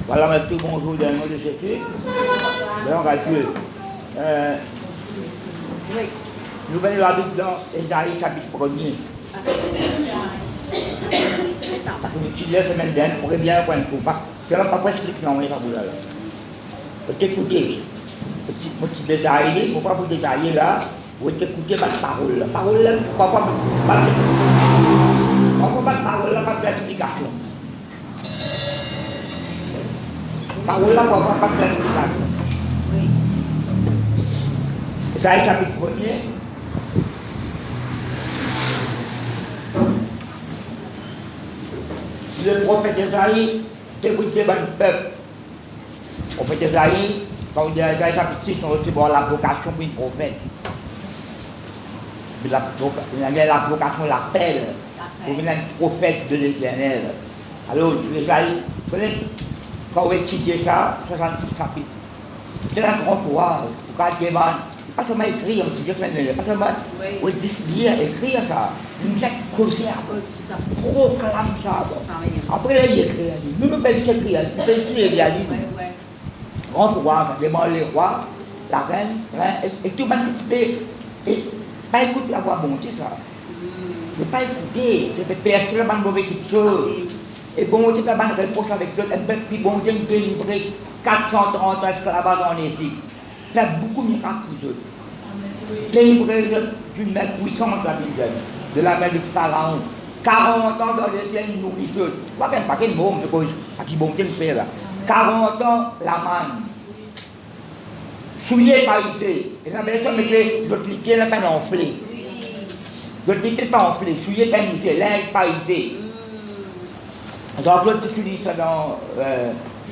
Voilà, mais tout bonjour dans le nom de Jésus. On va tuer. Nous venons la Bible dans Ésaïe chapitre 1er. Parce que nous la semaine dernière pour bien prendre pour pas. C'est même pas presque non, on est pas là. Écoutez, petit détail, il ne faut pas vous détailler là. Vous écoutez ma parole. La parole là, pourquoi pas de parole là, pas d'explication. Parole là, pourquoi pas d'explication. Ésaïe chapitre 1er. Le prophète Ésaïe écoutait le peuple. Le prophète Ésaïe, quand on dit Ésaïe chapitre 6, on reçoit la vocation pour une prophète. La vocation, l'appel pour une prophète de l'Éternel. Alors, Ésaïe, quand on étudie ça, 66 chapitres, c'est un grand courage pour quand il pas seulement écrire, on dit semaine, pas seulement on dit lire, écrire ça. Nous avons causé ça, proclame ça. Après, il écrit, nous ne pouvons pas écrire, nous pouvons écrire, grand courage, demande les rois, la reine, et tout le monde qui se pas écouter la voix bon Dieu ça. Ne pas écouter, c'est personne qui a mauvais quelque chose. Et bon Dieu a une réponse avec d'autres, un peuple qui bon Dieu a délivré 430 ans d'esclavage en Égypte. Il y a beaucoup de miracles pour eux. Délivré d'une main puissante de la main du Pharaon. 40 ans dans les ciels nourritures. Tu vois qu'il n'y a pas de mot à qui bon Dieu fait là. 40 ans la manne. Souillé par ici. Et la maison mettait d'autres liquides, la peine enflée. D'autres liquides pas enflés. Souillé par ici, linge par ici. Donc l'autre tu lis ça dans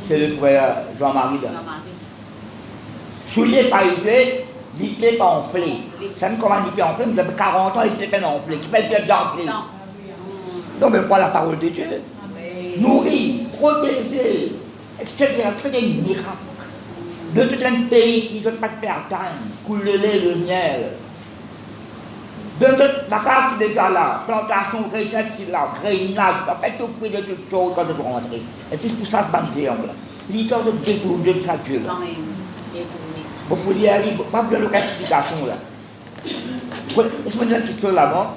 c'est le frère Jean-Marie. Souillé par ici, liquide pas enflé. Ça me comment liquide enflé, mais 40 ans il était pas enflé. Qui fait bien enflé. Donc même pas la parole de Dieu. Nourrir, protéger, etc. C'est des miracles. De tout un pays qui ne pas de perdre, coule le lait, le miel. De la casse c'est déjà là, plantation, raisin qui là, grainage, en fait tout prix de toutes choses quand vous rentrez. Et c'est pour ça que c'est banque là. L'histoire de détourner de ça Dieu là. Vous pouvez y arriver, pas besoin de explication là. Laisse-moi dire une petite chose là-bas.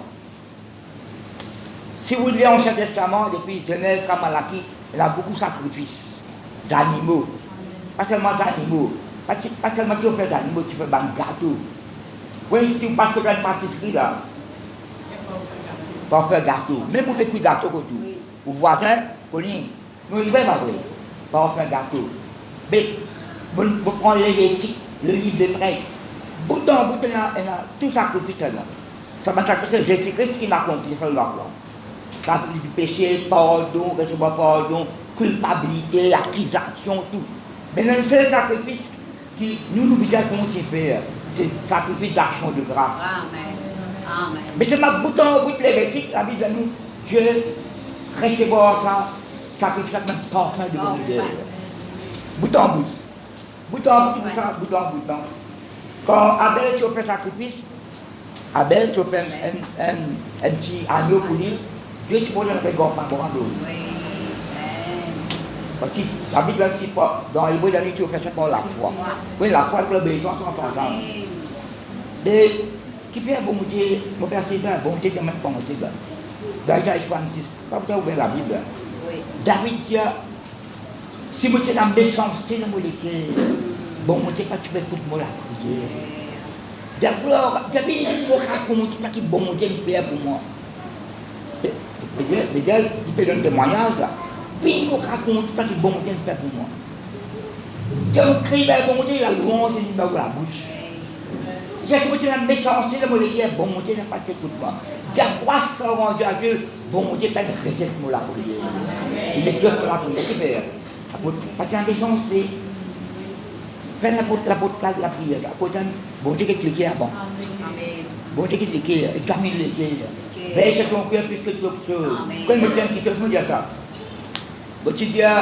Si vous lisez l'Ancien Testament, depuis Genèse à Malachie, il y a beaucoup de sacrifices, d'animaux. Pas seulement des animaux, pas seulement tu fais des animaux, tu fais des gâteaux. Oui, si vous passez dans une pâtisserie là, pour faire gâteau, même pour faire des gâteaux comme tout. Vos voisins, nous ne pouvons pas vrai, pour faire gâteau. Mais vous prenez les Lévitique, le livre des prêtres, bout en bout, il y a tout sacrifice là. Ça m'a sacrifié, c'est Jésus-Christ qui m'a accompli sur la croix. Sacrifice du péché, pardon, recevoir pardon, culpabilité, accusation, tout. Mais le seul sacrifice qui nous disons qu'on faire, c'est le sacrifice d'action de grâce. Amen. Amen. Mais c'est ma bout en bout de l'évêque, la Bible de nous, Dieu recevoir ça, sacrifice même parfum de mon Dieu. Bout en bout. Bout en bout, tout ça, bout en bout. Quand Abel tu fait sacrifice, Abel tu fait un petit agneau pour lui, Dieu tu peux le regard par rapport à l'autre. Parce que la Bible dit dans les mots d'année, tu fais ça pour la foi. Oui, la foi, le besoin sont ensemble. Mais, qui fait un bon Dieu, mon père c'est un bon Dieu qui m'a pensé là. Dans Isaïe 46, pas peut-être ouvrir la Bible. David dit, si vous êtes dans la méchanceté dans mon cœur, bon Dieu, pas tu fais tout le monde la prière. J'avais une raconte qui bon Dieu fait pour moi. Mais il fait un témoignage là. Puis il nous raconte pas que bon Dieu fait pour moi. Dieu me crie vers bon Dieu, il a louange et il m'a ouvert la bouche. J'ai souhaité la méchanceté de mon équipe, bon Dieu n'a pas fait tout moi. J'ai froid sans rendu à Dieu, bon Dieu n'a pas de recette pour la prière. Il est Dieu pour la prière. Qu'est-ce qu'il fait? Parce que la méchanceté, faire la prière, à cause de bon Dieu qui est cliqué avant. Bon Dieu qui est cliqué, examine les cœurs. Veille sur ton cœur plus que d'autres choses. Quand il me tient qui te dit ça? Bon, tu dis, elle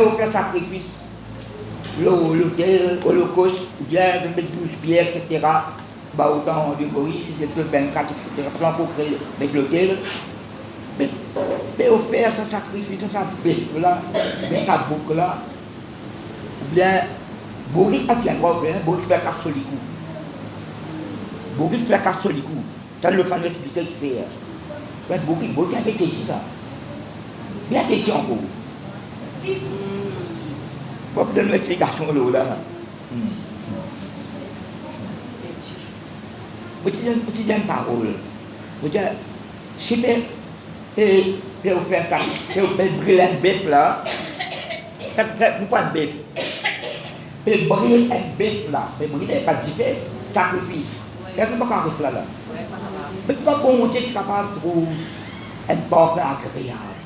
offre sacrifice, l'autel, l'holocauste, bien de mettre 12 pierres, etc. Autant de Moïse, de 24, etc. Plan pour créer avec l'autel. Mais offert sa sacrifice, sa bête là, mais sa boucle là, ou bien, Boris pas tiens quoi, bien, Boris fait casser les coups. Boris fait casser les coups. Ça le fait expliquer le faire. Mais Boris a été ici ça. Bien été ici encore. Pour donner l'explication là. Petite parole. Vous dites, si vous faites ça, si vous faites brûler un bête là, vous pas de bête. Vous brûlez un bête là, vous brûlez pas de fait, sacrifice. Vous ne pouvez pas faire ça là. Mais comment bon Dieu est capable de trouver un parfum agréable,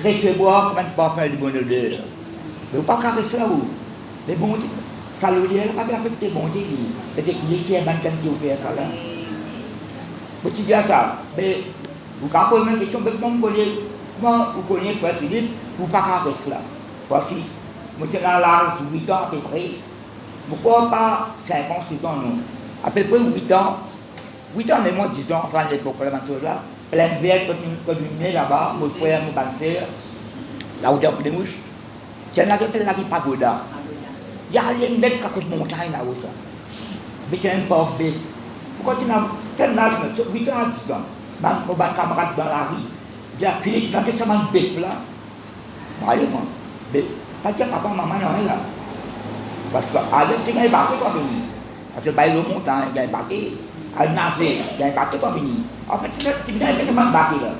recevoir comme un parfum de bonne odeur. Mais vous ne pouvez pas faire ça là. Mais bon Dieu, ça veut dire, pas bien affecter bon Dieu. C'est-à-dire qu'il y a un qui fait ça là. Vous dites ça, mais vous pouvez poser une question, comment vous connaissez Frère Philippe, vous ne pouvez pas faire cela. Voici, vous êtes à l'âge de 8 ans à peu près. Pourquoi pas 5 ans, 6 ans, non? À peu près 8 ans, 8 ans, mais moi 10 ans, enfin l'époque, là, plein de verre, quand je venais là-bas, mon frère, mon cancer, la hauteur des mouches, c'est là que la pagoda. Il y a rien de mettre à côté de montagne là-haut. Mais c'est un pauvre bête. Pourquoi tu n'as pas un âge, 8 ans à 10 ans, mon camarade dans la rue, il a Philippe, dans ce moment de bête là, moi, mais pas dire papa, maman, non, là. Parce que, tu as un paquet comme venir. Parce que, le montant, il y a un paquet. Elle n'a fait, il y a un paquet comme venir. En fait, tu sais, c'est un paquet là.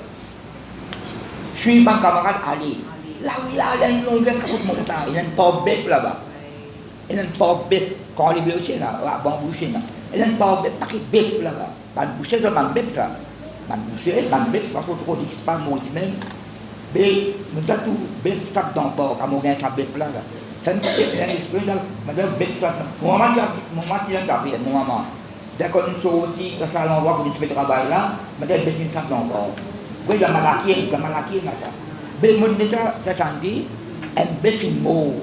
Je suis mon camarade allé. Là où il a une longueur de montagne, il y a une pauvre bête là-bas. Il y a une pauvre bête, quand il est bouché là, bon bouché là. Il y a une pauvre bête, paquet bête là-bas. Ban bouché, c'est ban bête ça. Ban bouché, ban bête, parce qu'on trouve que c'est pas moi même. Mais, nous avons tout bête, ça dans le port, quand on gagne sa bête là. Ça me fait un esprit là, madame bête ça. Mon maman, il a tapé, mon maman. Dès qu'on est sorti, dans le salon, on voit qu'on fait le travail là, madame bête, il dans le port. Oui, il y a malakier là ça. Mais mon déjà, ça s'en dit, un bête est mort.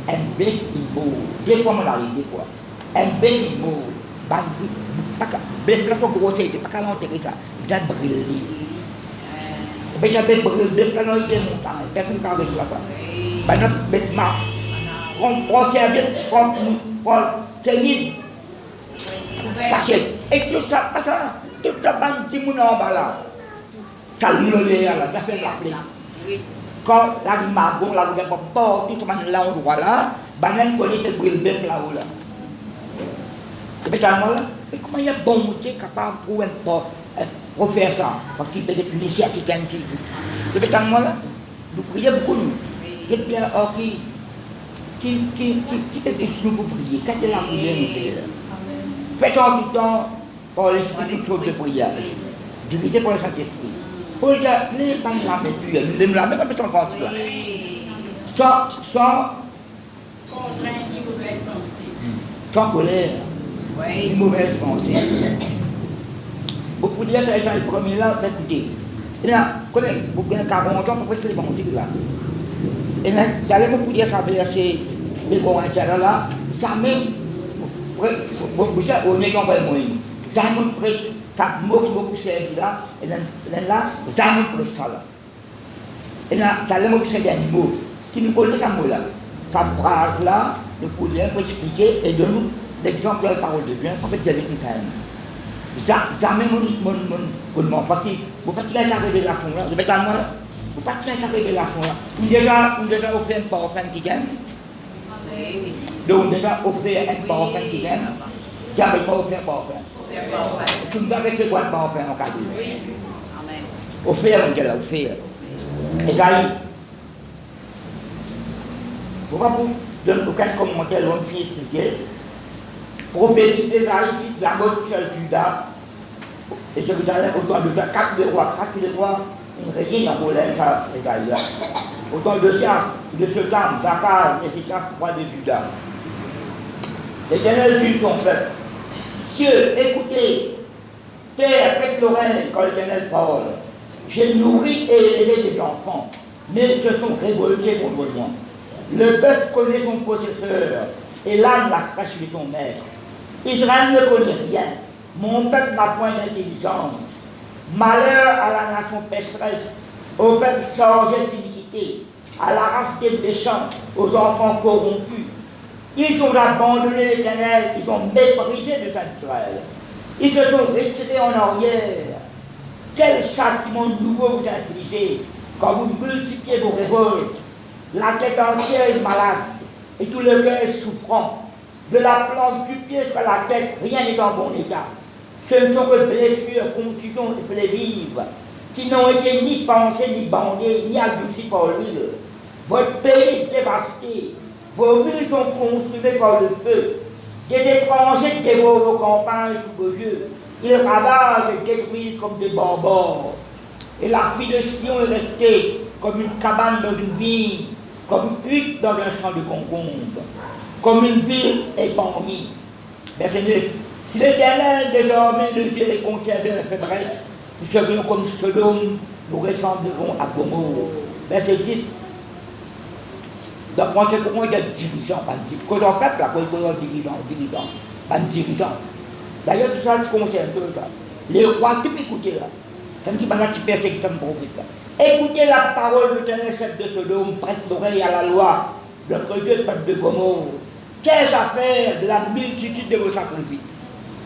Un bête est mort. Des fois, on arrive, des fois. Un bête est mort. Bête là, pour grossir, il n'est pas qu'à l'enterrer ça. Il a brûlé. Mais j'avais brûlé, bête là, il est montant. Personne ne parle de ça. Notre bête marche. On servir, on servir. Et tout ça, parce que tout ça, petit moun en bas là. Ça lui là, ça fait rappeler. Quand la margon, la roue pas tout ce là, on voit là, banan connaît le brûle bête là-haut là. C'est peut-être moi là. Mais comment il y a bon Dieu capable pour faire ça? Parce qu'il peut être l'initiative qui est. C'est peut-être moi là. Nous prions beaucoup nous. Et bien, qui te pousse nous pour prier? C'est de la prière nous prions. Faites-en tout le temps par l'esprit toute chose de prière. Dirigez par le Saint-Esprit. Pour dire, les femmes la mettent plus, nous aimons la mettre comme ça en continu. Sans contrainte ni mauvaise pensée. Sans colère, ni mauvaise pensée. Beaucoup de gens, ça les premiers là, d'écouter. Et là, quand vous avez 40 ans, pourquoi c'est les bons là? Et là, d'aller beaucoup dire ça, c'est des Corinthiens là, ça même, vous savez, on est comme ça nous presse, ça moque beaucoup servi là, et là, ça nous presse ça là. Et là, d'aller beaucoup servi un mot, qui nous connaît ça mot là, sa phrase là, nous pouvons expliquer et donner l'exemple de la parole de Dieu, en fait, j'ai écrit ça. Ça même mon parti, vous participez à la révélation là, vous êtes à moi là. Vous participez à sa révélation là. Vous déjà offert un parfum qui gagne. Donc déjà offert un parfum qui gagne. Qui n'avait pas offert un parfum. Est-ce que vous avez reçu quoi un parfum en cadeau? Oui. Amen. Offert, on a offert. Esaïe. Pourquoi vous donnez aucun commentaire, l'on fait expliquer. Prophétie d'Esaïe, fils de la mode de Judas. Et Jérusalem, autant de 4 des rois, une régime dans problème, ça, Esaïe. Autant de Sias, de Sotam, Zakar, et Sias, roi de Judas. L'Éternel dit ton peuple. Cieux, écoutez, terre, prête l'oreille quand l'Éternel parle. J'ai nourri et élevé des enfants, mais ils se sont révoltés contre moi. Le bœuf connaît son possesseur, et l'âne la crache de ton maître. Israël ne connaît rien. Mon peuple n'a point d'intelligence. Malheur à la nation pécheresse, au peuple chargé d'iniquité, à la race des méchants, aux enfants corrompus. Ils ont abandonné l'Éternel, ils ont méprisé le Saint d'Israël. Ils se sont retirés en arrière. Quel châtiment nouveau vous infligez quand vous multipliez vos révoltes. La tête entière est malade et tout le cœur est souffrant. De la plante du pied jusqu'à la tête, rien n'est en bon état. Ce ne sont que blessures, contusions et plaies vives qui n'ont été ni pensées, ni bandées, ni adoucies par l'huile. Votre pays est dévasté. Vos villes sont consumées par le feu. Des étrangers dévorent vos campagnes sous vos yeux. Ils ravagent et détruisent comme des barbares. Et la fille de Sion est restée comme une cabane dans une vigne, comme une hutte dans un champ de concombre, comme une ville épargnée. Verset 9. Si l'Éternel désormais ne Dieu les conserve la faiblesse, nous serions comme Sodome, nous ressemblerons à Gomorrhe. Verset 10. Donc, moi, c'est pour moi, il y a dirigeants, pas de dirigeants. Quand on fait, là, quand il y a dirigeants, pas de dirigeants. D'ailleurs, tout ça, c'est commencé un peu ça. Les rois, tu peux écouter là. Ça me dit, maintenant, tu persécutes mon prophète là. Écoutez la parole de l'Éternel, chef de Sodome, prête l'oreille à la loi. Notre Dieu, peuple de Gomorrhe. Qu'est-ce à faire de la multitude de vos sacrifices?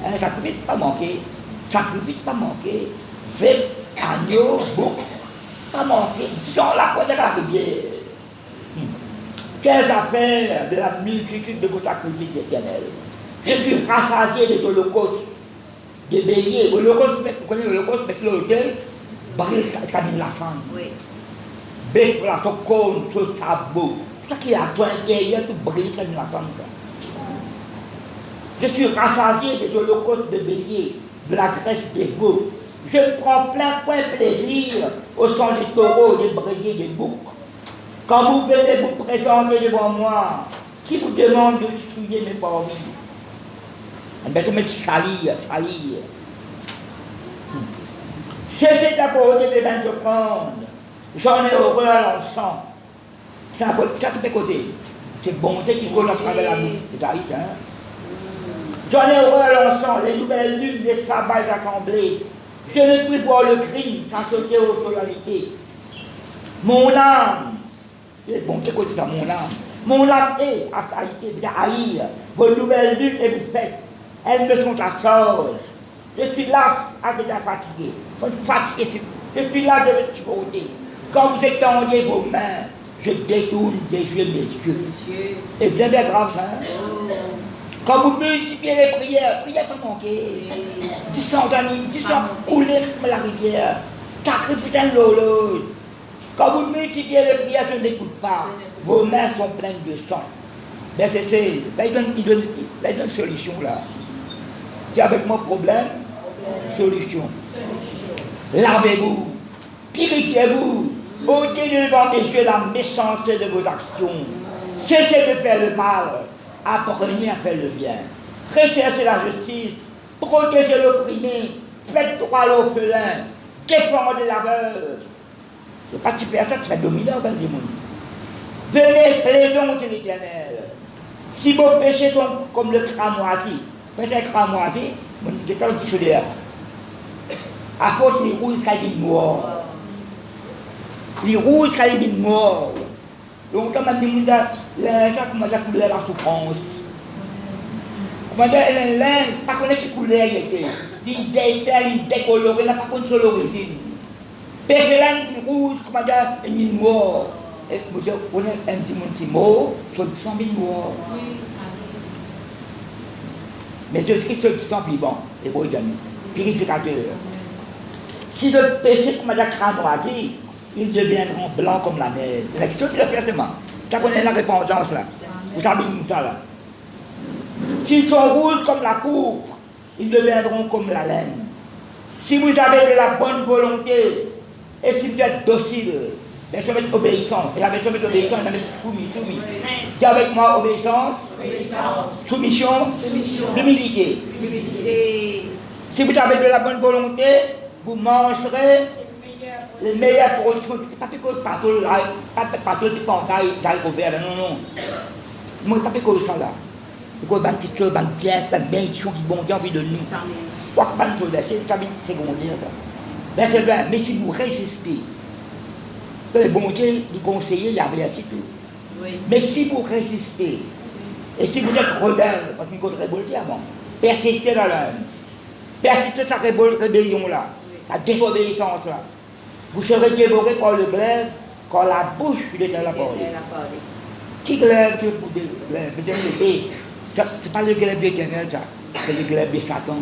Un sacrifice pas manqué. Sacrifice pas manqué. Fait, agneau, bouc, pas manqué. Disons la pointe de la rivière. Qu'est-ce à faire de la multitude de vos sacrifices éternels? Je suis rassasié des holocaustes, des béliers. L'holocauste, vous connaissez l'holocauste, mais l'autel, brise la femme. Oui. Baisse la son cône, son sabot. Tout ça qui est à toi intérieur, tout brise la femme. Je suis rassasié des holocaustes de béliers, de la graisse des veaux. Je prends plein plaisir au sang des taureaux, des béliers, des boucs. Quand vous venez vous présenter devant moi, qui vous demande de souiller mes parvis? Ben, je me salir. Cessez d'apporter mes mains d'offrande. J'en ai horreur à l'encens. Ça qui fait causer. C'est bonté qui coule à travers la bouche. C'est ça, hein? J'en ai horreur à l'encens, les nouvelles lunes, les sabbats assemblés. Je ne puis voir le crime sans sauter aux solennalités. Mon âme, bon, c'est quoi ça, mon âme? Mon âme est à haïr vos nouvelles lunes et vous faites. Elles me sont à charge. Je suis là à être fatigué. Je suis là de me supporter. Quand vous étendez vos mains, je détourne des yeux mes yeux. Et bien grave, hein? Oh. Quand vous multipliez les prières, prières pas manquer. 10 organismes, 10 couler comme la rivière. Sacrifice un lolo. Quand vous multipliez les prières, je ne l'écoute pas. Vos mains sont pleines de sang. Verset 16. Là, il donne une solution là. C'est avec mon problème, solution. Lavez-vous, purifiez-vous, ôtez devant des yeux la méchanceté de vos actions. Cessez de faire le mal, apprenez à faire le bien. Recherchez la justice, protégez l'opprimé, faites droit à l'orphelin, défendez l'aveugle. Et quand tu fais ça, tu fais dominer au du monde. Venez, plaidons de l'Éternel. Si vos péchés sont comme le cramoisi, peut-être cramoisi, j'ai quand dit que à cause les rouges qui sont noirs. Les rouges qui sont noirs. Donc, comme on dit, ça commence à couler la souffrance. Comment dire, ça connaît qui couleur il était. Il décoloré, il n'a pas connu l'origine. Péchelin qui rouge, comment dire, il est noir. Et vous dire, on est un petit mot, sur 100 000 noirs. Mais Jésus-Christ est le sang vivant, et vous purificateur. Si le péché, comme on a cramoisi, ils deviendront blancs comme la neige. La question qui le fait, c'est moi. Ça connaît la repentance là. Vous savez ça là. S'ils sont rouges comme la pourpre, ils deviendront comme la laine. Si vous avez de la bonne volonté, et si vous êtes docile, bien sûr, vous êtes obéissant. Et la version de l'obéissance, vous êtes soumis. Dis avec moi, obéissance, soumission, l'humilité. Si vous avez de la bonne volonté, vous mangerez les meilleures productions. Pas que pas de pantaille, non. Moi, pas que ça là. Il y a des questions, des bénédictions qui vont envie de nous. Quoi que c'est secondaire ça. Verset 20, mais si vous résistez, que le bon Dieu, du conseiller, il y a rien du tout. Oui. Mais si vous résistez, et si vous êtes rebelle, parce qu'il faut révolter avant, persistez dans la haine, persistez dans cette rébellion-là, la désobéissance là, vous serez dévorés par le glaive, quand la bouche de l'Éternel a parlé. Qui glaive Dieu pour des glaives? C'est pas le glaive de l'Éternel, ça, c'est le glaive de Satan.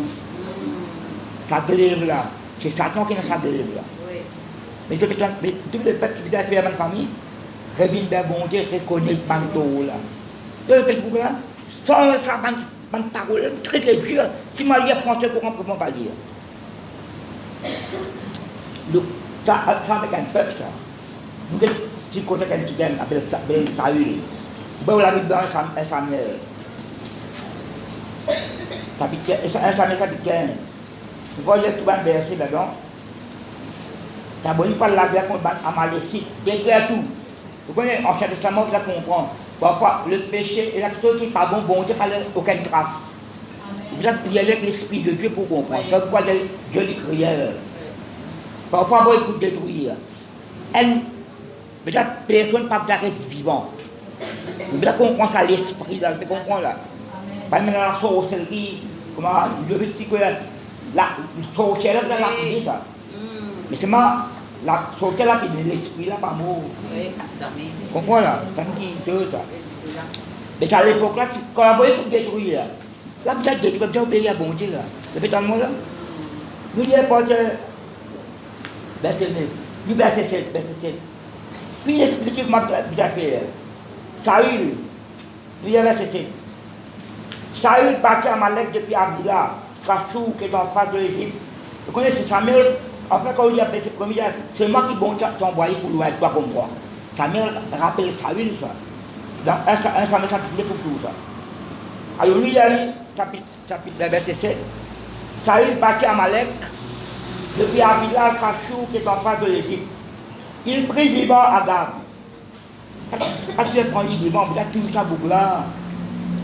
Sa glaive là, c'est Satan qui est dans sa glaive là. Oui. Mais tout le peuple qui vient à faire ma famille, Revin bon Dieu, reconnaît pas tout là. Tout le peuple là, sans ça, une parole très très dure, si moi lire français pour ne pas lire. Donc, ça avec un peuple ça. Nous si vous connaissez quelqu'un qui appelle Saül, vous la Bible dans 1 Samuel. Un Samuel chapitre 15. Vous voyez tout un verset là-dedans. T'as beau pas la guerre contre Amalécite, détruire tout. Vous connaissez, l'Ancien Testament, vous allez comprendre. Parfois, le péché et la chose qui n'est pas bon Dieu n'a aucune trace. Vous allez lier avec l'Esprit de Dieu pour comprendre. C'est pourquoi Dieu les criait. Parfois, il faut détruire. Mais la personne pas reste vivant. Vous allez comprendre ça, l'Esprit, là, vous comprenez là. Pas même la sorcellerie, comment, je veux dire que la sorcellerie, là, la ça. Mais c'est la sorcière là, qui est l'esprit là, pas mot. Oui, ça m'est. Vous comprenez là? Ça me dit une chose ça. Mais c'est à l'époque là, quand on voyait pour détruire là, vous avez détruit, vous avez obéi à bon Dieu là. Vous avez dans le monde là. Nous disons pas verset 9, du verset 7, verset 7. Puis il explique comment vous avez fait. Saül, nous disons verset 7. Saül partit à Malek depuis Avila, Kachou qui est en face de l'Égypte. Vous connaissez Samuel? Enfin, quand il a fait ce premier, c'est moi qui bon t'ai envoyé pour louer toi comme moi. Samuel rappelle Saül ça. Dans 1 Samuel chapitre pour tout ça. Alors lui il a dit, chapitre verset 7. Saül partit à Malek, depuis Avila, Kachou qui est en face de l'Égypte. Il prit vivant Agag. Quand tu prends vivant, vous avez tout ça pour là,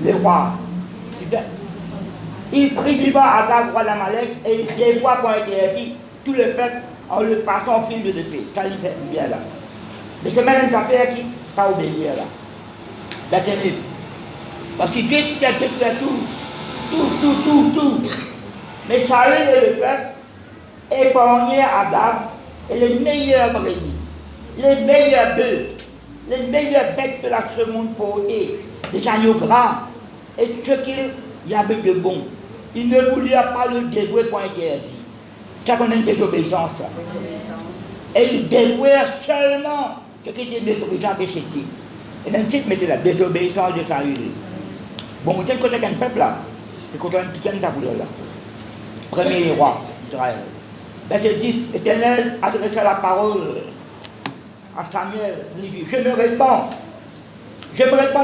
les rois. Il prit vivant Agag, roi d'Amalek, et il dévoie pour interdit tout le peuple en le passant au fil de l'épée. Ça lui fait bien là. Mais c'est même un père qui pas obéir là. Là c'est mieux. Parce que Dieu t'a détruit tout. Mais Saül et le peuple épargnaient Agag et les meilleurs brebis, les meilleurs bœufs, les meilleures bêtes de la seconde portée, des agneaux gras et ce qu'il y avait de bon. Il ne voulait pas le dévouer pour interdit. Ça qu'on a une désobéissance. Et il dévouait seulement ce qui était méprisant et chétif. Et dans le titre, mettez la désobéissance de Saül. Bon, vous savez qu'un peuple là, c'est qu'on a un petit tableau là. Premier roi d'Israël. Verset 10, l'Éternel adressa la parole à Samuel. Il dit, je me réponds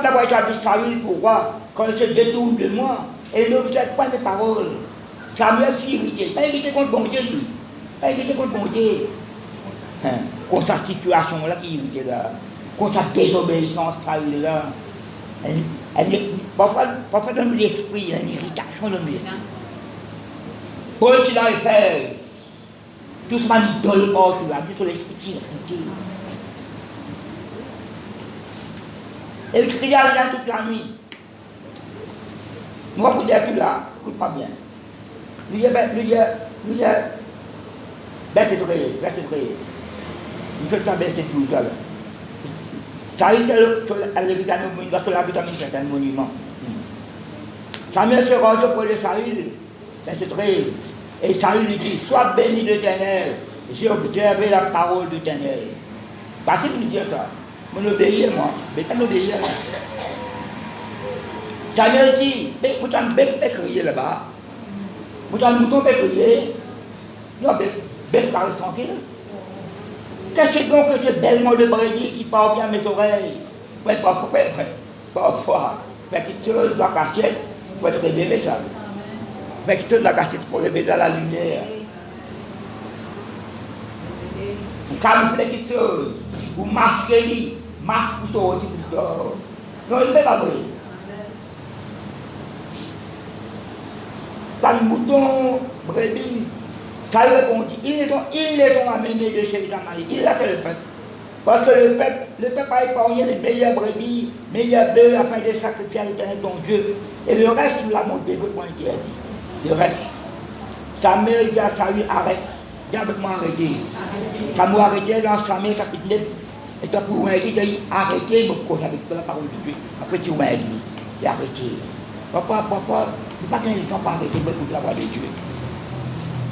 d'avoir été dit Saül pour roi, quand il se détourne de moi, et ne vous êtes pas mes paroles. Samuel fut irrité. Pas irrité contre bon Dieu, lui. Pas irrité contre bon Dieu. Contre sa situation là qui est irrité là. Contre sa désobéissance, Saül là. Parfois dans l'esprit, il y a une irritation dans l'esprit. Paul, c'est dans Éphèse. Tout ce man idole partout là, sur l'esprit irrité. Elle cria rien toute la nuit. Moi, vous dire tout là, écoute-moi bien. Lui, verset 13. Nous faisons verset 12 là. Ça a été à l'église à nous, lorsque la vitamine c'est un monument. Samuel se rendit auprès de Saül, verset 13. Et Saül lui dit, sois béni de l'Éternel, j'ai observé la parole de l'Éternel. Parce qu'il me dit ça, mon obéir moi, mais pas l'obéir. Samuel dit, mais vous avez un bête crier là-bas. Vous avez un mouton crier. Non, bête parle tranquille. Qu'est-ce que c'est donc que ce bêlement de brebis qui parle bien à mes oreilles? Ouais, parfois, fait quelque chose dans la cassette, pour être révélé ça. Fait quelque chose dans la cassette pour révéler dans la lumière. Vous camouflez quelque chose, vous masquez, masque pour sortir plus tard. Non, il ne fait pas vrai. Dans le mouton, brebis, Ça lui répondit, ils les ont amenés de chez les Amalécites. Il a fait le peuple. Parce que le peuple a épargné les meilleures brebis, meilleurs bœufs, afin de sacrifier à l'Éternel ton Dieu. Et le reste, nous l'avons développé pour interdit. Le reste. Samuel dit à Saül, arrête. Dis avec moi, arrêtez. Samuel a arrêté dans Samuel chapitre 9. Et quand vous m'avez dit, arrêtez, je me cause avec la parole de Dieu. Après, tu m'as dit, j'ai arrêté. Papa, il ne faut pas qu'il pas arrêter pour écouter la voix de Dieu.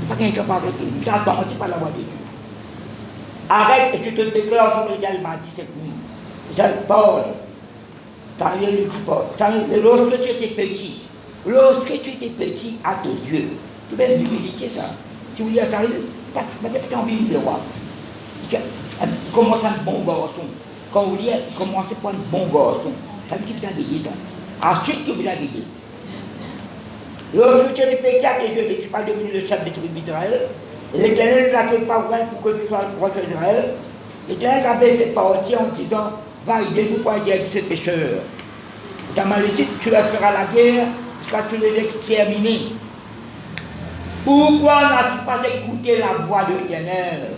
Il ne faut pas qu'il pas arrêter. Nous attendons pas la voix de Dieu. Arrête et je te déclare comme l'Éternel m'a dit cette nuit. C'est Paul. Samuel lui dit Paul. Lorsque tu étais petit à tes yeux, tu veux l'humilité ça. Si vous dites à Samuel, tu as envie de le voir. Commence un bon garçon. Quand vous dites, commencez par un bon garçon. Ça veut dire que vous avez dit ça. Ensuite, vous avez dit. Lorsque tu étais petit à tes yeux et que tu n'es pas devenu le chef des tribus d'Israël, l'Éternel ne l'a pas ouvert pour que tu sois roi d'Israël. L'Éternel avait fait partir en disant, va aider-nous pour aider ces pécheurs. Les Amalécites, tu leur feras la guerre jusqu'à tu les exterminer. Pourquoi n'as-tu pas écouté la voix de l'Éternel?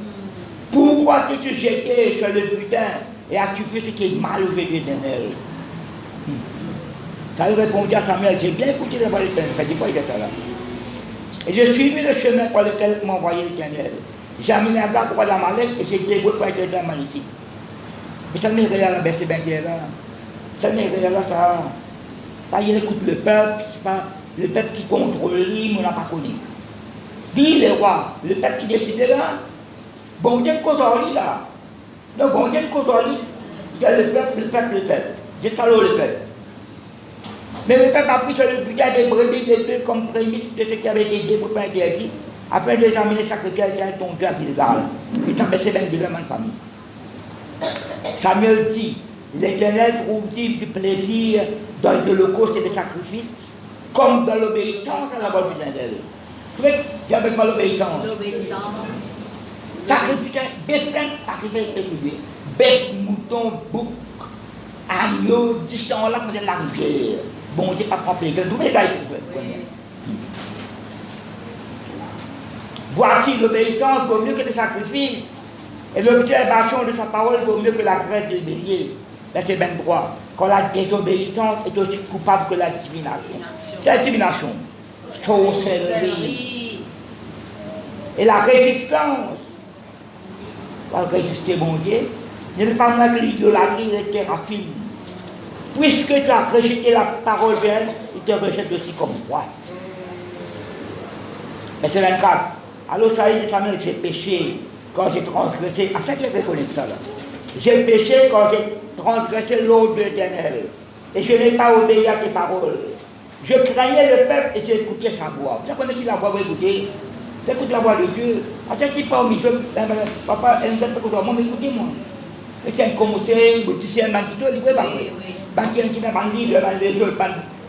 Pourquoi t'es-tu jeté sur le butin et as-tu fait ce qui est mal au yeux de l'Éternel? Ça lui répondit à Samuel, j'ai bien écouté la voix de l'Éternel. Ça dit quoi il était là? Et je suivis le chemin par lequel m'a envoyé l'Éternel. J'ai amené un gars pour l'Amalek et j'ai dévoué pour être des Amalécites. Mais ça ne m'est rien là, c'est bien clair là. Ça ne m'est rien là, ça. Là, il écoute le peuple, c'est pas le peuple qui contrôle lui, mais on n'a pas connu. Dis les rois, le peuple qui décide là, bon Dieu cause là. Donc bon Dieu cause il y a le peuple. J'ai talé le peuple. Mais le peuple a pris sur le budget des brebis, des bœufs comme prémisse de ce qui avait été dit pour pas interdit, afin de les amener sacrifier à ton Dieu à Gilgal. Et ça baissait bien de la famille. Samuel dit, l'Éternel trouve-t-il du plaisir dans les holocaustes et les sacrifices, comme dans l'obéissance à la voix du Éternel. Vous pouvez dire avec moi l'obéissance. Sacrifice, bête, sacrifice, bête, mouton, bouc, agneau, 10 ans là, pour la rivière. Bon Dieu pas prendre plaisir, tous les aïeux. Voici l'obéissance vaut mieux que les sacrifices, et l'observation de sa parole vaut mieux que la graisse et le bélier. Verset 23. Quand la désobéissance est aussi coupable que la divination. C'est la divination. Sorcellerie. Et la résistance. Pour résister, bon Dieu, ne pas mettre l'idolâtrie et les théraphies. Puisque tu as rejeté la parole de elle, il te rejette aussi comme roi. Verset 24. Alors ça dit Samuel, j'ai péché quand j'ai transgressé. À ça qu'il reconnaît ça là. J'ai péché quand j'ai transgressé l'ordre de l'Éternel. Et je n'ai pas obéi à tes paroles. Je craignais le peuple et j'ai écouté sa voix. Vous savez qui la voix va écouter? J'écoute la voix de Dieu. À ce type pas au milieu, papa, elle ne peut pas moi, mais écoutez-moi. Et c'est un conseil, tu sais, un bandito, il va oui. Banquier qui m'a vendu, le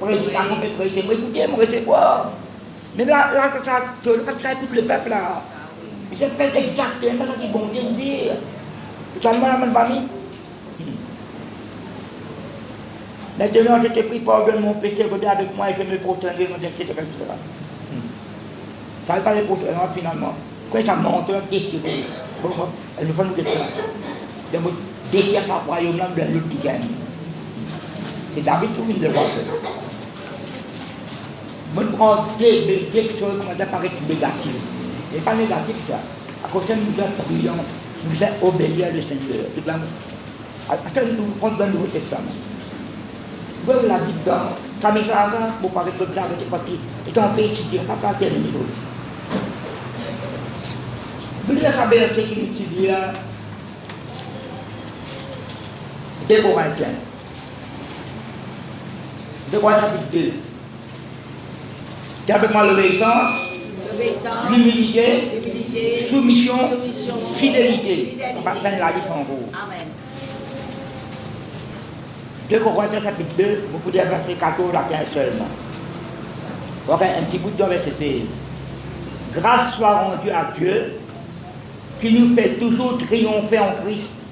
président, écoutez, moi, c'est quoi? Mais là, ça, parce qu'il écoute le peuple là. Je fais exactement ce qu'ils vont dire. Tu as le mal à ma famille? Maintenant, je t'ai pris pardon de mon péché, reviens avec moi et je me prosternerai, etc. Ça ne veut pas les prosterner finalement. Quand ça monte, déchiré. Bon, elle ne va nous dire ça. De me déchirer sa royaume là, de l'autre qui gagne. C'est David qui vient de voir ça. Je prends des choses qui apparaissent négatives. Et pas négatif ça. À côté de nous êtes brillants, nous êtes obéir le Seigneur. Attends, nous prenons dans le Nouveau Testament. Vous voyez la Bible dans ça met ça pour parler de ça avec les papiers. Et quand on fait étudier, on ne va pas faire les choses. Vous voulez savoir ce qu'il étudie là? 2 Corinthiens. 2 Corinthiens chapitre 2. Avec moi l'obéissance, l'humilité, soumission, fidélité. On va prendre la liste en gros. Amen. 2 Corinthiens chapitre 2, vous pouvez verser 14 à 15 seulement. Ok, un petit bout de verset 16. Grâce soit rendue à Dieu, qui nous fait toujours triompher en Christ.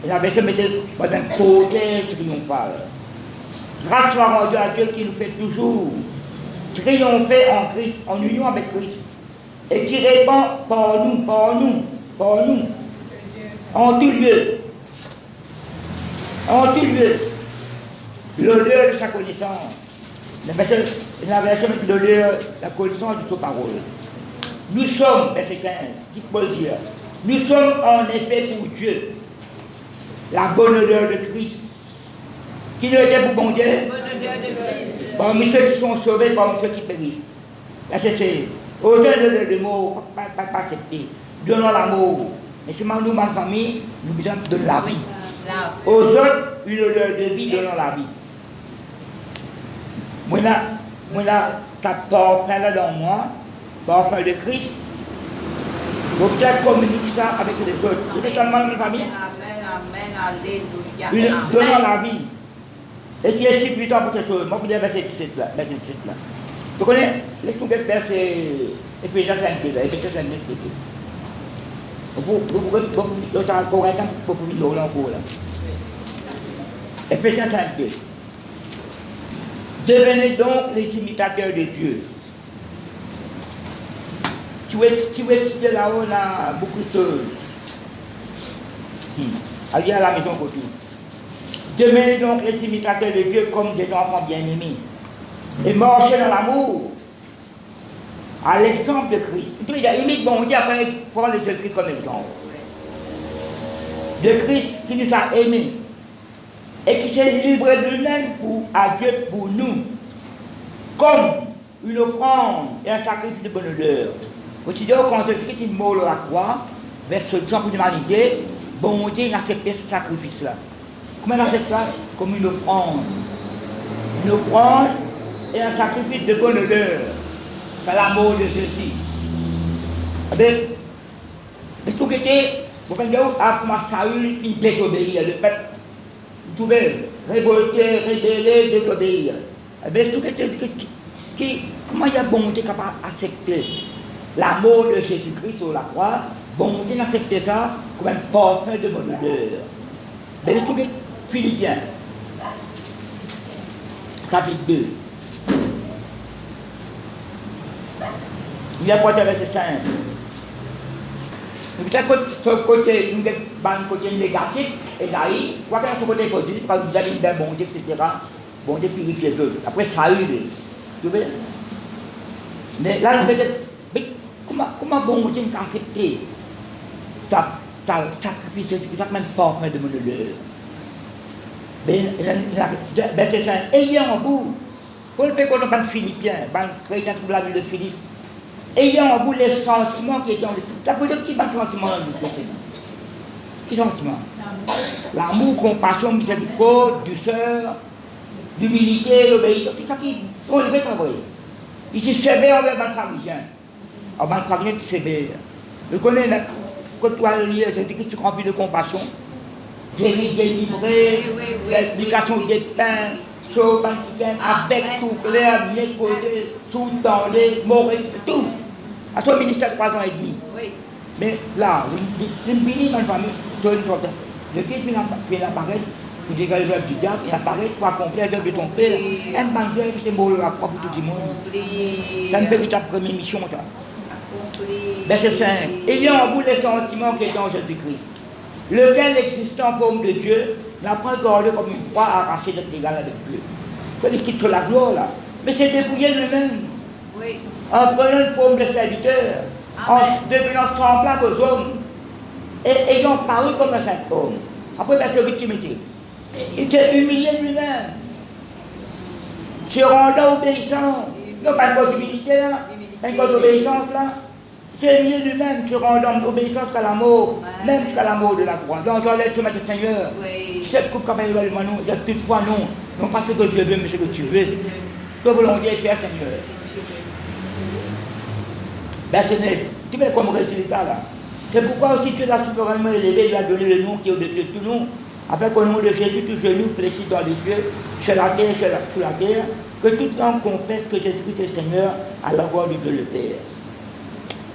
Et la version mettait un côté triomphal. Grâce soit rendue à Dieu qui nous fait toujours triompher en Christ, en union avec Christ, et qui répond par nous, en tout lieu, l'odeur de sa connaissance. La version met l'odeur, la connaissance de sa parole. Nous sommes, verset 15, qui peut le dire, nous sommes en effet pour Dieu la bonne odeur de Christ. Qui ne était pour bon Dieu? Bonne odeur de Christ. Parmi ceux qui sont sauvés, parmi ceux qui périssent. Verset 16. Autant de mots, pas accepté. Donnons l'amour. Mais c'est nous, ma famille, nous besoin de la vie. Aux autres, une odeur de vie, donnons la vie. Moi là, ta parfum là dans moi, parfum de Christ. Vous peut-être communiquer ça avec les autres. Vous êtes tellement dans ma famille. Amen, alléluia. Donnons la vie. Et qui est si puissant pour cette chose. Moi, je vous dis verset 17 là. Tu connais? Laisse-nous verset Éphésiens 5, Éphésiens 5, vous Éphésiens 5, devenez donc les imitateurs de Dieu. Si vous êtes là-haut, là, beaucoup de choses. Allez à la maison pour tout. Devenez donc les imitateurs de Dieu comme des enfants bien-aimés. Et marchez dans l'amour. À l'exemple de Christ. Il y a imite bon Dieu après prendre les esprits comme exemple. De Christ qui nous a aimés. Et qui s'est livré de lui-même à Dieu pour nous. Comme une offrande et un sacrifice de bonne odeur. Quand tu dis quand Christ est mort à la croix, vers ce temps pour l'humanité, bon Dieu a accepté ce sacrifice-là. Comment il accepte ça? Comme une offrande. Une offrande et un sacrifice de bonne odeur. C'est l'amour de ceci. Mais tout était, vous pouvez dire, à comment Saül puis désobéir, le peuple, vous pouvez révolter, rébeller, désobéir. Mais tout était comment il y a bon Dieu capable d'accepter l'amour de Jésus-Christ sur la croix, bon Dieu d'accepter ça comme un parfum de bonne odeur. Mais tout est Philippiens, chapitre 2. Il y a pas de verset 5. Donc, sur le côté, nous avons un côté négatif, et d'ailleurs, quoi qu'il y ait un côté positif, parce que vous avez un bon Dieu, etc. Bon Dieu purifie les autres. Après, ça eu. Tu vois? Mais là, nous avons comment bon Dieu a accepté ça sacrifice, ça même pas de mon odeur. Verset 5. Ayant en vous, pour le fait qu'on a un Philippiens, un chrétien qui l'a vu de Philippe, ayant en vous les sentiments qui sont dans le. T'as posé qui sont les sentiments dans le chrétien? Quels sentiments? L'amour, compassion, miséricorde, douceur, l'humilité, l'obéissance, tout ça qui sont les travailler. Ici, sévère envers le parisien. Alors, le parisien, c'est sévère. Je connais, quand tu as lié, c'est que tu remplis de compassion, délivré, l'éducation des pains, sauve, avec tout clair, bien posé, tout dans les mauvais, tout. À son ministère 3 ans et demi. Oui. Mais là, je me finis ma famille, sur une sorte. Je quitte l'appareil, pour dégager l'œuvre du diable, il apparaît pour accomplir l'œuvre de ton père. Un banquier qui symbole la croix pour tout le monde. C'est une véritable première mission, ça. Verset 5. Ayant en vous les sentiments qui sont en Jésus-Christ, lequel existant en forme de Dieu, n'a pas gardé comme une croix arrachée d'être égal avec Dieu. Il quitte la gloire là. Mais c'est débrouillé lui-même. Oui. En prenant une forme de serviteur, en devenant semblable aux hommes, et ayant paru comme un saint homme. Après, verset 8 Timothée. Il s'est humilié lui-même, se rendant obéissant. Non, pas une possibilité là, pas une obéissance là. Il s'est humilié lui-même, se rendant obéissance jusqu'à la mort, même jusqu'à la mort de la croix. Donc, on laisse ce matin, Seigneur. Cette coupe capable de nous, il y a toutefois non. Non pas ce que Dieu veut, mais ce que tu veux. Que volonté est faire, Seigneur. Verset 9. Tu veux comme résultat là. C'est pourquoi aussi Dieu l'a souverainement élevé, il lui a donné le nom qui est au-dessus de tout nom. Afin qu'au nom de Jésus, tout genou fléchisse dans les cieux, sur la terre, sur la terre, que toute langue confesse que Jésus-Christ est le Seigneur à la gloire de Dieu le Père.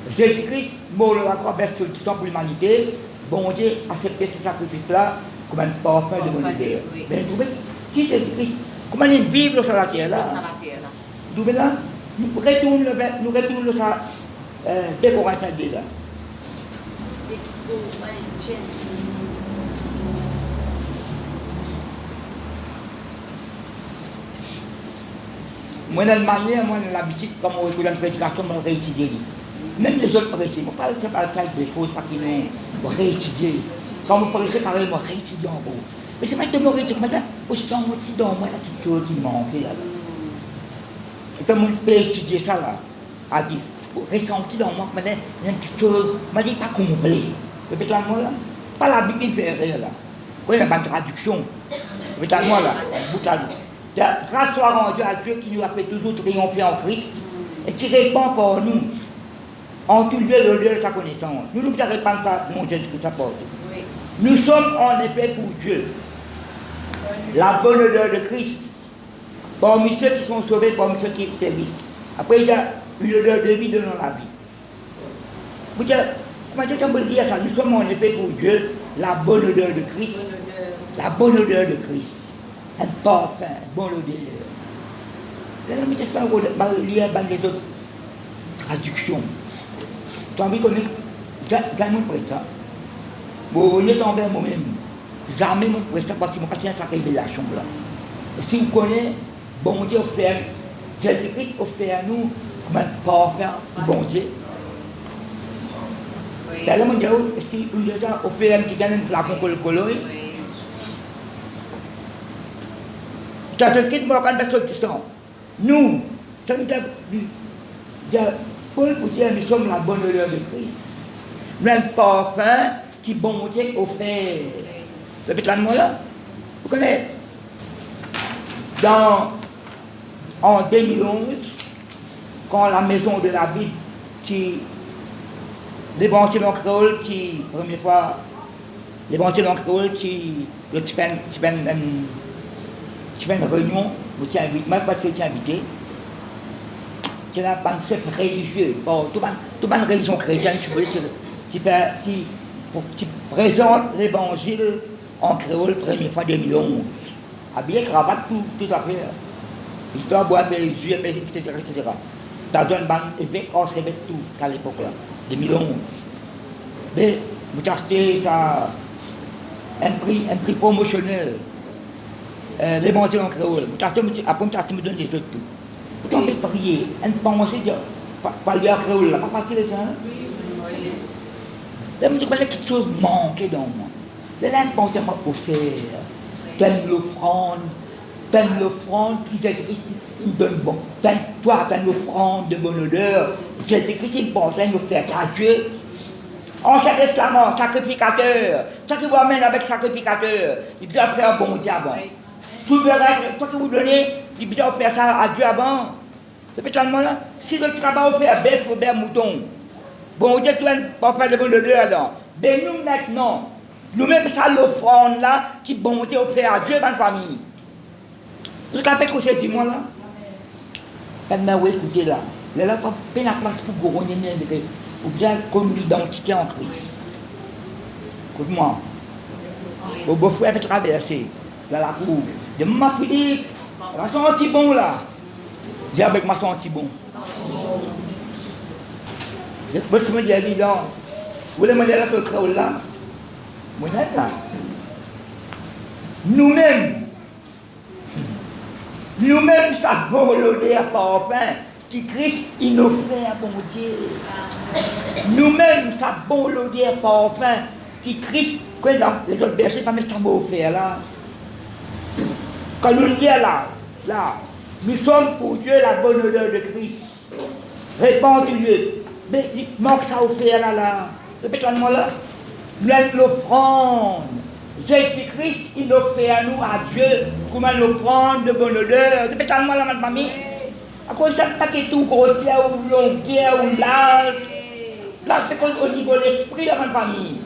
Jésus-Christ, mort à la croix, verse tout le sang pour l'humanité, bon Dieu a accepté ce sacrifice-là comme un parfum de mon idée. Mais vous trouvez, qui c'est Jésus-Christ? Comment il vit sur la terre là? D'où là? Nous retournons ça. 2 Corinthiens 2 là. Moi, dans le manière, moi, dans l'habitude, comme on écoute une prédication, je réétudier. Même les autres prêchés, je ne parle pas des choses parce qu'ils vont réétudier. Quand vous prêchez, pareil, moi, réétudier en gros. Mais c'est maintenant que je réétudie, maintenant, je sens un petit dans moi, là, quelque chose qui manque là. Et quand on peut étudier ça là, à 10, ressenti dans moi, maintenant, il y a quelque chose, je ne dis pas complet. Répète-moi là, pas la Bible qui fait rire là. Quand il y a une traduction, répète-moi là, bout à bout. Grâce soit rendue à Dieu qui nous a fait toujours triompher en Christ et qui répand pour nous en tout lieu l'odeur de sa connaissance. Nous nous répandre ça, mon Jésus-Christ apporte. Oui. Nous sommes en effet pour Dieu la bonne odeur de Christ parmi ceux qui sont sauvés, parmi ceux qui périssent. Après, il y a une odeur de vie dans la vie. Vous dites, comment tu peux dire ça? Nous sommes en effet pour Dieu la bonne odeur de Christ. La bonne odeur de Christ. Un parfum, bon odeur. Là, je ne sais pas lire les autres traductions. Tu as envie de connaître ça me prête ça. Bon, je tombé moi-même. Jamais me prête ça parce que je ne sais pas sa révélation là. Si vous connaissez, bon Dieu offert, Jésus-Christ offert à nous comme un parfum, bon Dieu. Là, je me dis, est-ce qu'il y a ça offert qui gagne un flacon coloré? Ça se fait moi quand personne qui sont. Nous, ça nous dit, Paul pour dire nous sommes la bonne odeur de Christ. Nous un parfum qui bon Dieu offert. Répète là là. Vous connaissez? En 2011, quand la maison de la Bible, l'évangile en créole, première fois, l'évangile en créole, tu fais une réunion, vous t'y invitez, moi parce que tu es invité, tu as un cercle religieux, bon, toute une religion chrétienne, tu présentes l'évangile en créole, première fois 2011. Habillé, cravate, tout à fait. Histoire, boire des yeux, etc. Tu as donné un évêque, on s'est tout à l'époque là, 2011. Mais vous achetez ça, un prix promotionnel. L'évangile en créole. Après, je me donne des autres tout. Vous avez prié, un pensée, pas lui en créole, là, pas facile ça. Là, je me dis que quelque chose manquait dans moi. Là, je pensais m'a offert. Telle l'offrande qui Jésus-Christ nous donne bon. Toi, telle l'offrande de bonne odeur. Jésus-Christ, il pense à nous faire à Dieu. En chaque esclave, sacrificateur. Toi qui vous amène avec sacrificateur, il peut faire un bon diable. Tout le reste, toi que vous donnez, il peut faire ça à Dieu avant. Depuis tellement là, si le travail fait à bœuf, Robert Mouton, bon Dieu, tu vas pas faire de bonne odeur là. Mais nous maintenant, nous-mêmes, ça l'offrande là, qui bon Dieu offert à Dieu dans la famille. Vous avez couché sur moi là? Maintenant, vous écoutez là. Là, pas la place pour gagner ou bien comme l'identité en Christ. Écoute-moi. Au beau-frère de traverser dans la cour. Je m'a Philippe, la senti bon là. J'ai avec ma senti bon. Je me dis, évident. Vous voulez me dire la peu là? Moi, là. Nous-mêmes, ça volonté à parfum qui Christ il nous fait à bon Dieu. Nous-mêmes, ça volonté à parfum qui Christ, que dans les autres bergers, pas mettre ça m'a offert là. Quand nous lisons là, nous sommes pour Dieu la bonne odeur de Christ. Répandez-le. Mais il manque ça offert là. Répète-moi là. Nous l'offrande. Jésus-Christ, il offre à nous, à Dieu, comment l'offrande de bonne odeur. Répète-moi là, ma famille. À cause de ça, pas que tout grossier ou longueur ou large. Là, c'est au niveau de l'esprit, ma famille.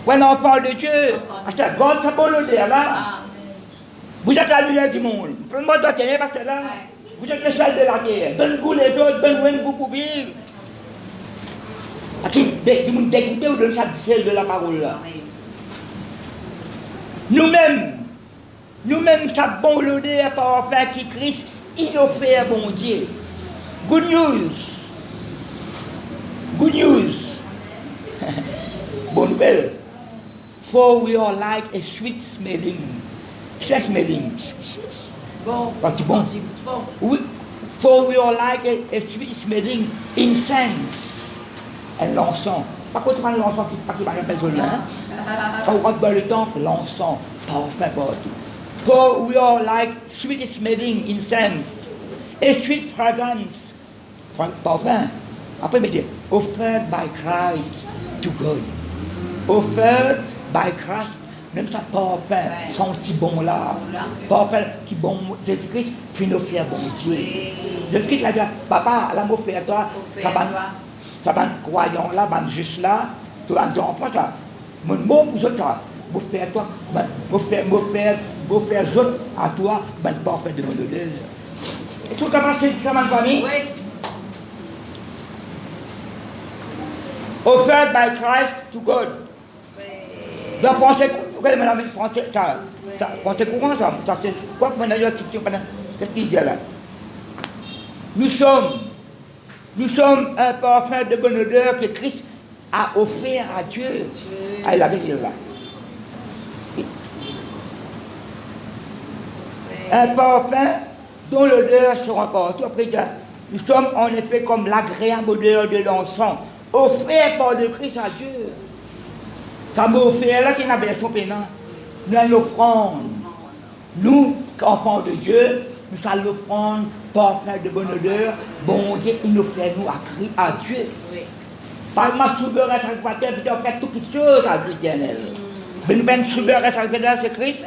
Pour un enfant de Dieu, à cette grande bonne odeur là. Vous êtes la lumière du monde. Moi, je dois tenir parce que là, vous êtes le sel de la terre. Donne-vous les autres, donne-vous pour vivre. À qui vous dégoûtez ou donne ça du sel de la parole là. Nous-mêmes, ça bon l'odeur parfum qui Christ, il offre à bon Dieu. Good news. news. Bonne nouvelle. For we are like a sweet smelling. Bon. Parti bon. For we are like a sweet smelling incense. Et l'encens. Par contre, pas l'encens qui va faire besoin. Quand on rentre dans le temple, l'encens, parfum partout. For we are like sweet smelling incense. A sweet fragrance. Parfum. Après, il dit, offered by Christ to God. Offered by Christ. Même ça, parfum, son petit bon là. Parfum qui bon, Jésus-Christ, puis nous faire bon Dieu. Jésus-Christ a dit, papa, là, moi, faire toi, ça va croyant là, va juste là, tu vas dire, pas ça. Mon mot pour toi, moi, faire toi, moi, faire autres à toi, ben, parfum de mon odeur. Est-ce que tu as passé ça, ma famille? Oui. Offered by Christ to God. Donc, pensez, pensez courant ça, c'est quoi que maintenant, qu'est-ce qu'il dit là? Nous sommes un parfum de bonne odeur que Christ a offert à Dieu. Ah, il avait dit là. Un parfum dont l'odeur sera partout. Après, nous sommes en effet comme l'agréable odeur de l'encens, offert par le Christ à Dieu. Ça m'a offert là qu'il y a une version pénale. Nous allons l'offrande. Nous, enfants de Dieu, nous allons l'offrande, parfum de bonne odeur. Bon Dieu, il nous fait nous à Dieu. Par ma souverain sacrificateur, puis on fait toutes les choses à l'éternel. Mais nous avons un souverain sacrificateur, c'est Christ.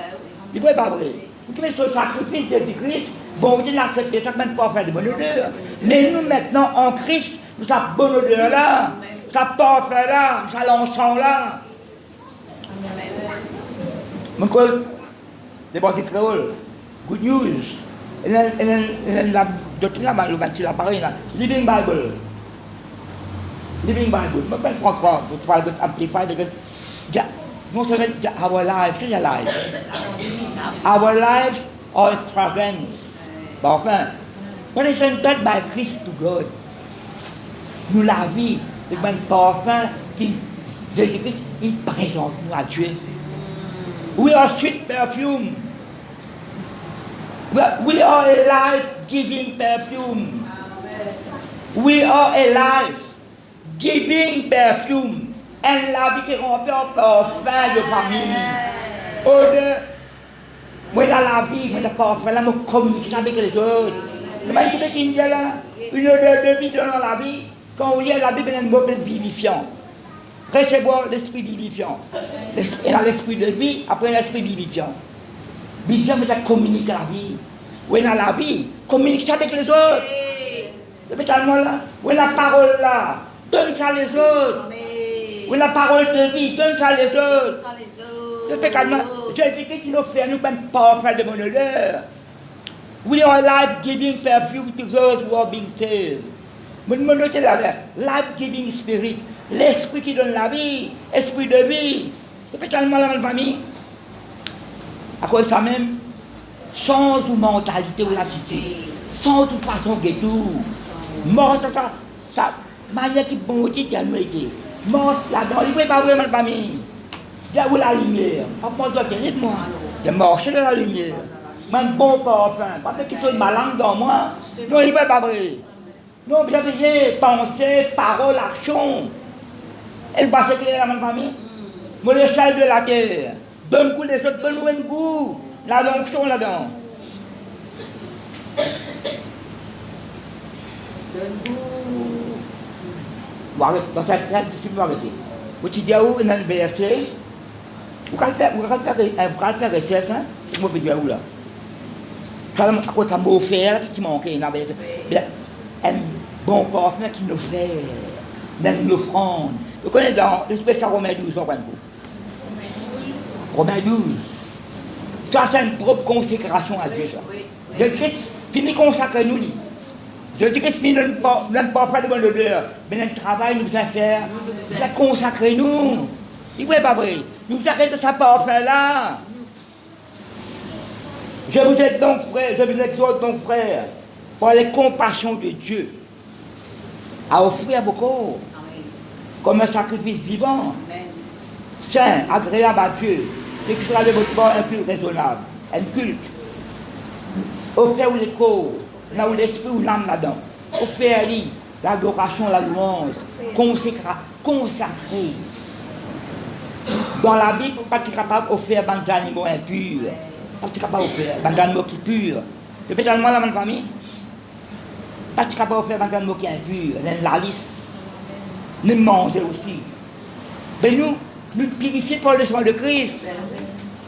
Il ne peut pas vrai. Vous trouvez ce sacrifice de Christ, bon Dieu l'a accepté, ça ne peut pas faire de bonne odeur. Mais nous maintenant, en Christ, nous avons bonne odeur là, ça parfum là, ça l'encens là. Mon col, des bons créoles, good news. Et la doctrine là, le bâti là, pareil là, Living Bible. Living Bible. Je ne peux pas prendre pour parler d'amplifier, non seulement our lives, c'est la life. Our lives are fragrance. Bon, enfin, presented by Christ to God. Nous la vie, c'est un parfum qui Jésus-Christ, il présente nous à Dieu. We are sweet perfume. We are a life-giving perfume. We are a life-giving perfume. Et la vie qui est remplie en parfum de famille. Odeur. Moi, dans la vie, moi, le parfum, là, je communique avec les autres. Même tout ce qui est là, une odeur de vie dans la vie, quand on lit la Bible, il y a un mot vivifiant. Recevoir l'esprit vivifiant. Et dans l'esprit de vie, après l'esprit vivifiant. Vivifiant, mais ça communique la vie. Oui, dans la vie, communique ça avec les autres. C'est tellement là. Oui, la parole là, donne ça les autres. Oui, la parole de vie, donne ça les autres. Je fais calmement. Jésus-Christ, il nous fait nous même parfum de mon odeur. We are life-giving perfume to those who are being saved. Mon odeur, c'est la life-giving spirit. L'esprit qui donne la vie, esprit de vie. C'est tellement la famille. À cause de ça même, change de mentalité ou l'attitude. Change de façon de tout. Mort, ça, manière qui bon aussi, tu as nous été. Mort là-dedans, il ne peut pas vraiment la famille. J'ai où la lumière. Après, toi, moi. Je marche dans la lumière. Un bon parfum. Pas de quelque chose de malin dans moi. Non, il ne peut pas vrai. Non, bien veillé, pensée, parole, action. Elle va se créer la même famille. Moi, le sel de la terre. Donne goût les autres, donne-nous un goût. La l'onction là-dedans. Dans cette traite, si vous arrêtez. Vous dites où dans le verset, vous pouvez faire un verset, ça? Je me dire où là. Quand ça m'a offert, qui manquait dans le verset. Un bon parfum qui nous fait, dans l'offrande. Vous connaissez dans l'esprit de Romains 12, Romains 12. Ça, c'est une propre consécration à Dieu. Jésus-Christ finit consacrer nous. Jésus-Christ finit notre parfum de bonne odeur. Mais notre travail nous a fait, nous a consacré nous. Il ne pas vrai. Nous arrêtons de sa parfum là. Je vous exhorte donc, frère, par les compassions de Dieu, à offrir vos corps comme un sacrifice vivant, Amen. saint, agréable à Dieu, ce qui sera de votre part un culte raisonnable, un culte. Offert ou les corps, là où l'esprit ou l'âme là-dedans. Offert l'adoration, la louange, consacré. Dans la Bible, pas capable d'offrir des animaux impurs, pas capable d'offrir des animaux qui purs. Depuis tellement la famille, pas capable d'offrir des animaux qui impurs, la lisse, nous manger aussi. Mais nous purifier par le sang de Christ.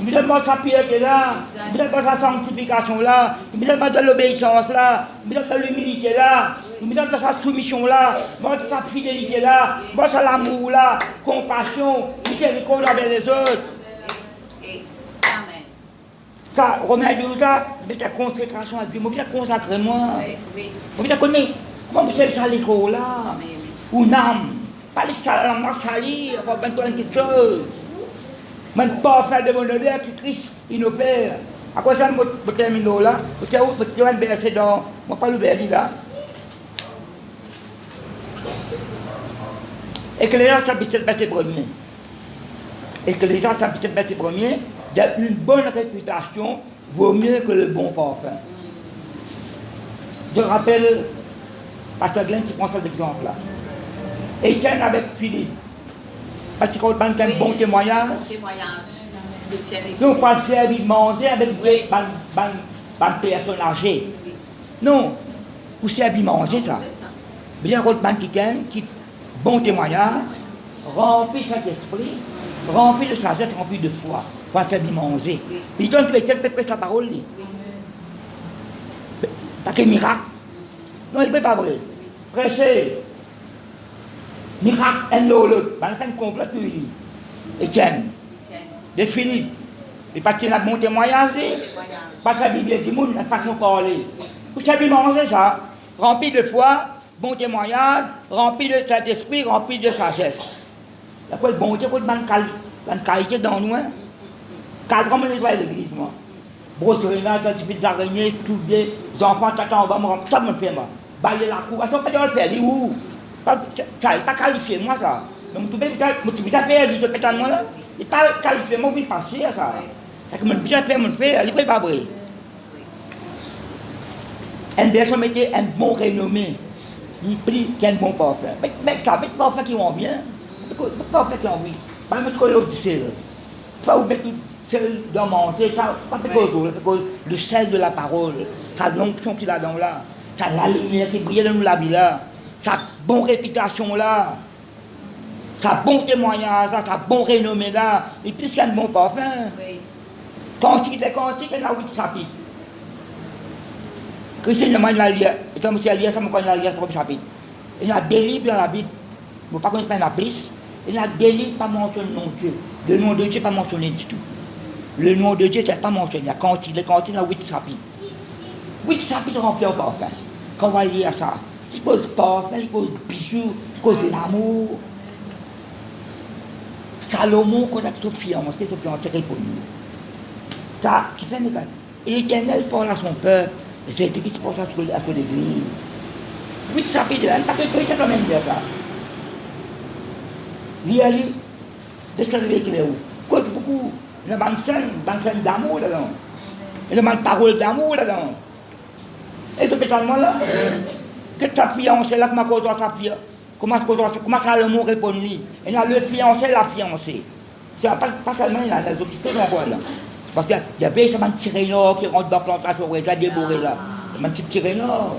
Nous avons sa prière qui est là, nous avons sa sanctification là, nous avons de l'obéissance là, nous avons de l'humilité là, nous avons de sa soumission là, nous avons de sa fidélité là, nous avons de l'amour là, compassion, miséricorde avec les autres. Amen. Ça, Romain 12 là, c'est la consécration à Dieu, je vais consacrer moi. Je vais connaître comment vous savez ça l'école là, ou n'âme, pas les salir, pas besoin de quelque chose. Je ne peux pas faire de mon honneur que Christ il opère. À quoi ça, je termine là. Je vais un verset dans. Je ne vais pas l'ouvrir là. Ecclésiaste chapitre 7, verset 1er. Ecclésiaste chapitre 7, verset 1er. Une bonne réputation vaut mieux que le bon parfum. Je rappelle, Pasteur Glenn, tu prends cet exemple-là. Étienne avec Philippe. Parce qu'on a un bon témoignage. Nous pas servir manger avec des personnes âgées. Non, vous servir manger ça. Bien contre quelqu'un qui bon témoignage, rempli de Saint-Esprit, rempli de sagesse, rempli de foi, pour servir manger. Il donne que les tiens prêcher la parole. Parce que miracle. Non, il ne peut pas vrai. Prêcher. Miracle, un l'autre, un complet pour lui. Étienne, de Philippe, il partit dans bon témoignage, parce que la Bible dit, la façon de parler. Vous savez manger ça, rempli de foi, bon témoignage, rempli de Saint-Esprit, rempli de sagesse. Il y a quoi de bon Dieu, quoi de qualité dans nous, hein? Cadre, on nettoie l'église, moi. Brosser là, ça suffit des araignées, tous les enfants, t'attends, on va me rendre, ça me fait, moi. Balayer la cour, ça ne peut pas le faire, dis où? Ça n'est pas qualifié, moi, ça. Donc, tu peux ça faire, il te pète à moi, là. Il n'est pas qualifié, moi, il passer à ça. C'est que mon bien fait, mon frère, il n'est pas vrai. Une personne mettait un bon renommé, il prie qu'il y a un bon parfum. Mais ça, mais le parfum qui vont bien, le parfum qui vont bien. Pas mettre que l'autre du sel. Pas vous mettre le sel dans manger, ça, pas mettre le sel de la parole, ça l'onction qu'il a dans là, ça la lumière qui brille dans la vie là. Sa bonne réputation là, sa bon témoignage là, sa bon renommée là, et puis qu'il y a un bon parfum. Cantique, il y a 8 chapitres. Christ il a lire, et comme si elle lit, ça me connaît la lire pour le chapitre. Il y a des livres dans la Bible, je ne vais pas connaître la police, il y a des livres pas mentionné le nom de Dieu. Le nom de Dieu n'est pas mentionné du tout. Le nom de Dieu n'est pas mentionné. Il y a cantique, il y a 8 chapitres. 8 chapitres remplis au parfum. Quand on va lire ça, il pose parfum, il pose bijoux, il pose de l'amour. Salomon, quand il a son fiancé pour lui. Ça, qui fait négatif. Et l'Éternel parle à son peuple, et c'est Jésus qui pense à son église. 8 chapitres, il n'y a pas quelqu'un qui a quand même dit ça. Il y a lui, descrivez qu'il est où. Cause beaucoup, il y a une scène d'amour là-dedans. Il y a une parole d'amour là-dedans. Et ce pétalement là, que ta fiancée là, comment cause sa fiancée, comment Salomon répond lui. Il y a le fiancé, la fiancée. C'est pas seulement il y a des autres choses là. Parce qu'il y avait ce petit Tyrénor qui rentre dans la plantation, il a dévoré là. Un petit Tyrénor.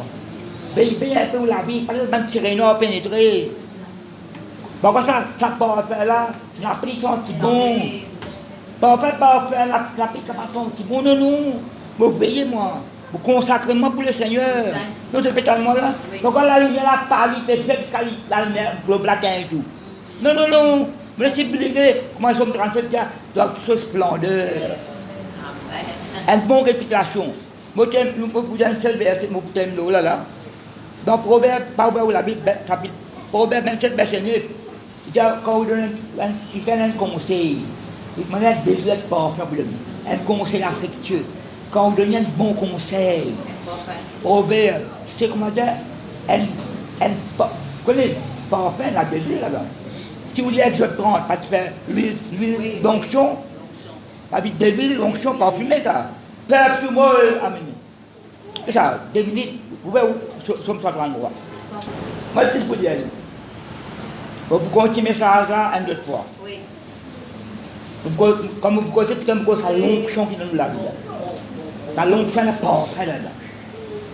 Mais il paye un peu la vie, pas le petit Tyrénor pénétré. Bon, quand ça parfait là, il a pris son petit bon. Parfait, la pris ça pas son petit bon. Non, non, vous veillez moi. Vous consacrez moi pour le Seigneur. Nous te pétalement là. Donc quand la lumière là parle, il fait faible, la lumière, le blatin et tout. Non, non, non. Mais laissez briller. Comment ils sont 37 ans, donc ce splendeur. Une bonne réputation. Moi, je vous donne un seul verset, je vous donne là. Dans Proverbe, la Bible, chapitre Proverbe 27, verset 9, il dit quand vous donnez un conseil, il demande un désir parfum pour lui, un conseil affectueux. Quand vous donnez un bon conseil, Proverbe, c'est comment dire, vous connaissez parfum, la désir là-bas. Si vous dites Exode 30, pas de faire l'huile d'onction, pas vite de l'huile d'onction parfumée, ça. Parfumeur amené. Et ça, devinez, vous voyez où sommes 133. Moi, je dis pour dire, vous continuez ça, un, deux, trois. Oui. Comme vous connaissez, c'est l'onction qui donne la vie. La l'onction n'est pas fait là-dedans.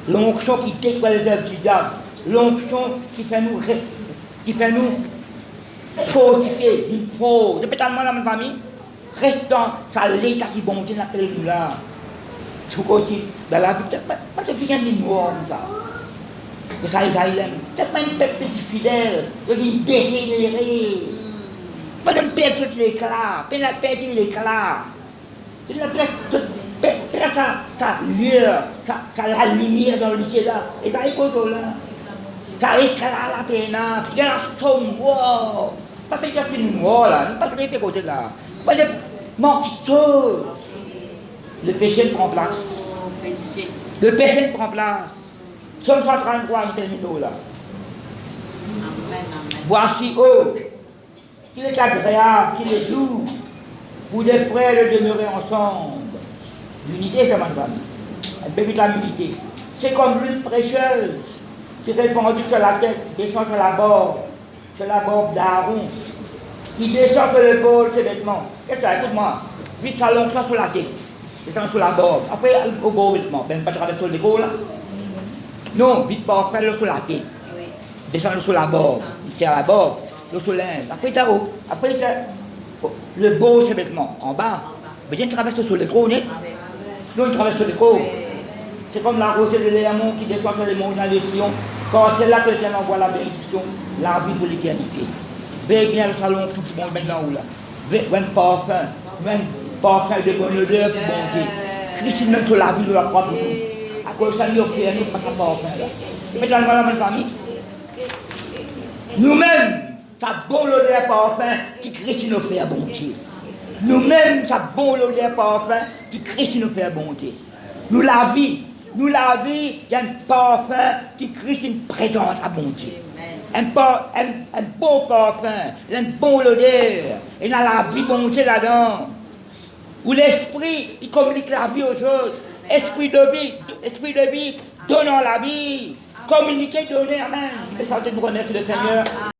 L'onction qui détruit les œuvres du diable. L'onction qui fait nous fortifier, d'une force. Depuis tellement dans ma famille, restant, ça l'état qui bon Dieu l'appelle nous là. Si vous continuez dans la vie, peut-être pas de bien de mort comme ça. Que ça, ils aiment. Peut-être pas une petit fidèle, une désirée. Pas de perdre tout l'éclat, pas de perdre l'éclat. Pas de perdre sa lueur, sa la lumière dans le ciel là. Et ça écoute là. Ça éclate la peine, puis la somme, wow. Pas de faire une mort là, pas de faire côté là. Pas de menteur. Le péché prend place. Le péché prend place. Somme 133, il termine là. Amen, amen. Voici, oh, qu'il est agréable, qu'il est doux, pour des frères de demeurer ensemble. L'unité, c'est ma famille. Elle peut vite l'unité. C'est comme l'huile précieuse qui répandue sur la tête, descend sur la barbe d'Aaron, qui descend sur le bol, ses vêtements. Qu'est-ce que ça, écoute-moi, vite ça l'onction sur la tête, descend sur la barbe. Après, au beau vêtement, même pas traverser l'école là. Non, vite pas faire le sur la tête. Oui. Descendre sur la barbe, il tire la barbe, le soleil. Après, il haut. Après, le beau, ses vêtements, en bas. Mais il traverse sur les côtes, non, il traverse sur les côtes. C'est comme la rosée de Léamon qui descend sur les montagnes de Sion. Quand c'est là que l'Éternel envoie la bénédiction, la vie pour l'éternité. Veille bien le salon, tout le monde maintenant où là. Un parfum de bonne odeur pour bon Dieu. Christ même sur la vie de la croix pour nous. À cause de ça, nous offrons nous pas de parfum là. Maintenant, voilà ma famille. Nous-mêmes, ça bon l'odeur parfum qui Christ nous fait à bon Dieu. Nous-mêmes, ça bon l'odeur parfum qui Christ nous fait à bon Dieu. Nous la vie, il y a un parfum qui Christ nous présente à bon Dieu. Un bon parfum, un bon odeur. Et il y a la vie bon Dieu là-dedans. Où l'esprit, il communique la vie aux autres. Esprit de vie, donnons la vie. Communiquer, donner, amen. Et ça, tu connais le Seigneur.